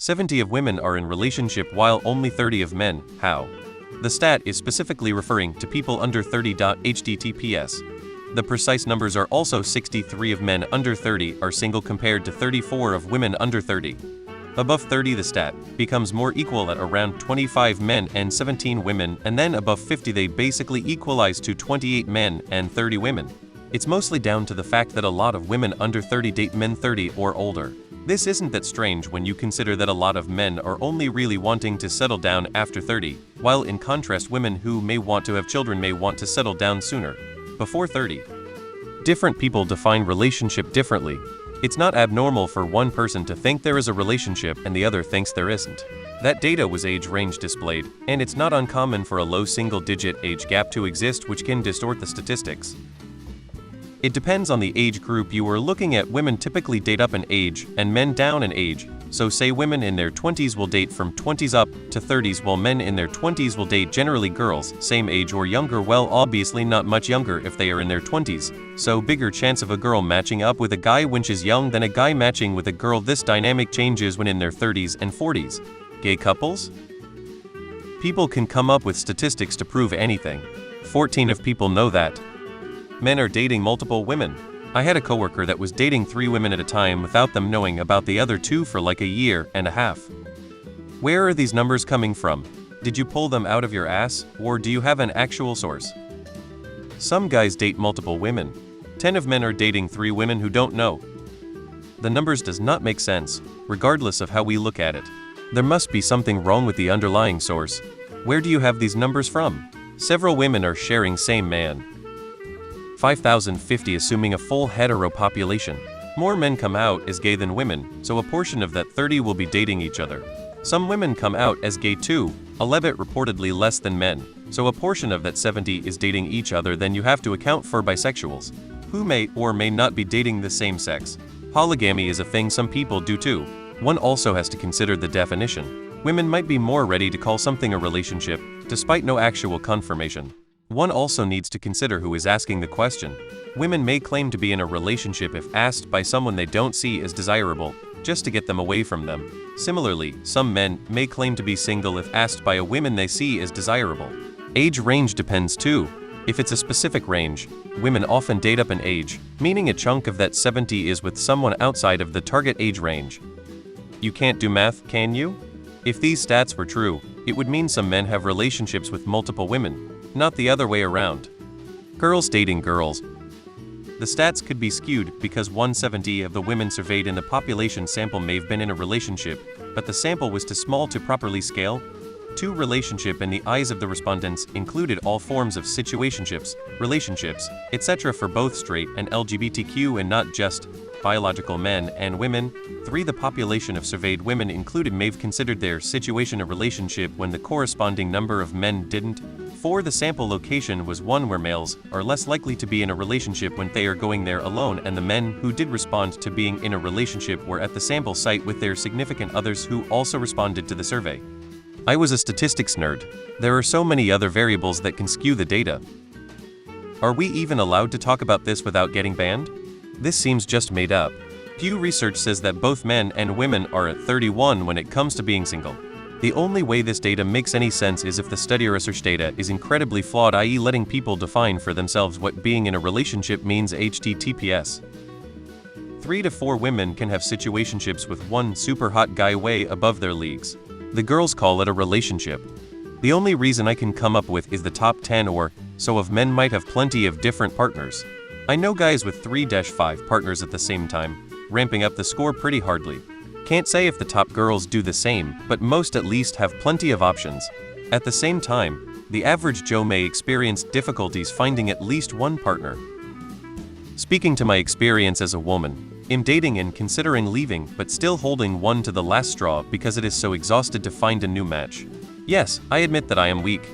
70 of women are in relationship while only 30 of men. How? The stat is specifically referring to people under 30. HTTPS. The precise numbers are also 63 of men under 30 are single compared to 34 of women under 30. Above 30 the stat becomes more equal at around 25 men and 17 women, and then above 50 they basically equalize to 28 men and 30 women. It's mostly down to the fact that a lot of women under 30 date men 30 or older. This isn't that strange when you consider that a lot of men are only really wanting to settle down after 30, while in contrast women who may want to have children may want to settle down sooner, before 30. Different people define relationship differently. It's not abnormal for one person to think there is a relationship and the other thinks there isn't. That data was age range displayed, and it's not uncommon for a low single-digit age gap to exist which can distort the statistics. It depends on the age group you are looking at. Women typically date up in age and men down in age, so say women in their 20s will date from 20s up to 30s while men in their 20s will date generally girls same age or younger, well obviously not much younger if they are in their 20s, so bigger chance of a girl matching up with a guy when she's young than a guy matching with a girl. This dynamic changes when in their 30s and 40s. Gay couples? People can come up with statistics to prove anything. 14 of people know that. Men are dating multiple women. I had a coworker that was dating 3 women at a time without them knowing about the other 2 for like a year and a half. Where are these numbers coming from? Did you pull them out of your ass, or do you have an actual source? Some guys date multiple women. 10 of men are dating 3 women who don't know. The numbers does not make sense, regardless of how we look at it. There must be something wrong with the underlying source. Where do you have these numbers from? Several women are sharing same man. 5,050 assuming a full hetero population. More men come out as gay than women, so a portion of that 30 will be dating each other. Some women come out as gay too, 11 reportedly less than men, so a portion of that 70 is dating each other. Then you have to account for bisexuals, who may or may not be dating the same sex. Polygamy is a thing some people do too. One also has to consider the definition. Women might be more ready to call something a relationship, despite no actual confirmation. One also needs to consider who is asking the question. Women may claim to be in a relationship if asked by someone they don't see as desirable, just to get them away from them. Similarly, some men may claim to be single if asked by a woman they see as desirable. Age range depends too. If it's a specific range, women often date up in age, meaning a chunk of that 70 is with someone outside of the target age range. You can't do math, can you? If these stats were true, it would mean some men have relationships with multiple women, not the other way around. Girls dating girls. The stats could be skewed because 170 of the women surveyed in the population sample may have been in a relationship, but the sample was too small to properly scale. 2 relationship in the eyes of the respondents included all forms of situationships, relationships, etc. for both straight and LGBTQ and not just biological men and women. 3 The population of surveyed women included may have considered their situation a relationship when the corresponding number of men didn't. 4 The sample location was one where males are less likely to be in a relationship when they are going there alone, and the men who did respond to being in a relationship were at the sample site with their significant others who also responded to the survey. I was a statistics nerd. There are so many other variables that can skew the data. Are we even allowed to talk about this without getting banned? This seems just made up. Pew Research says that both men and women are at 31 when it comes to being single. The only way this data makes any sense is if the study research data is incredibly flawed, i.e. letting people define for themselves what being in a relationship means. HTTPS. 3 to 4 women can have situationships with one super hot guy way above their leagues. The girls call it a relationship. The only reason I can come up with is the top 10 or so of men might have plenty of different partners. I know guys with 3-5 partners at the same time, ramping up the score pretty hardly. Can't say if the top girls do the same, but most at least have plenty of options. At the same time, the average Joe may experience difficulties finding at least one partner. Speaking to my experience as a woman, I'm dating and considering leaving but still holding one to the last straw because it is so exhausted to find a new match. Yes, I admit that I am weak,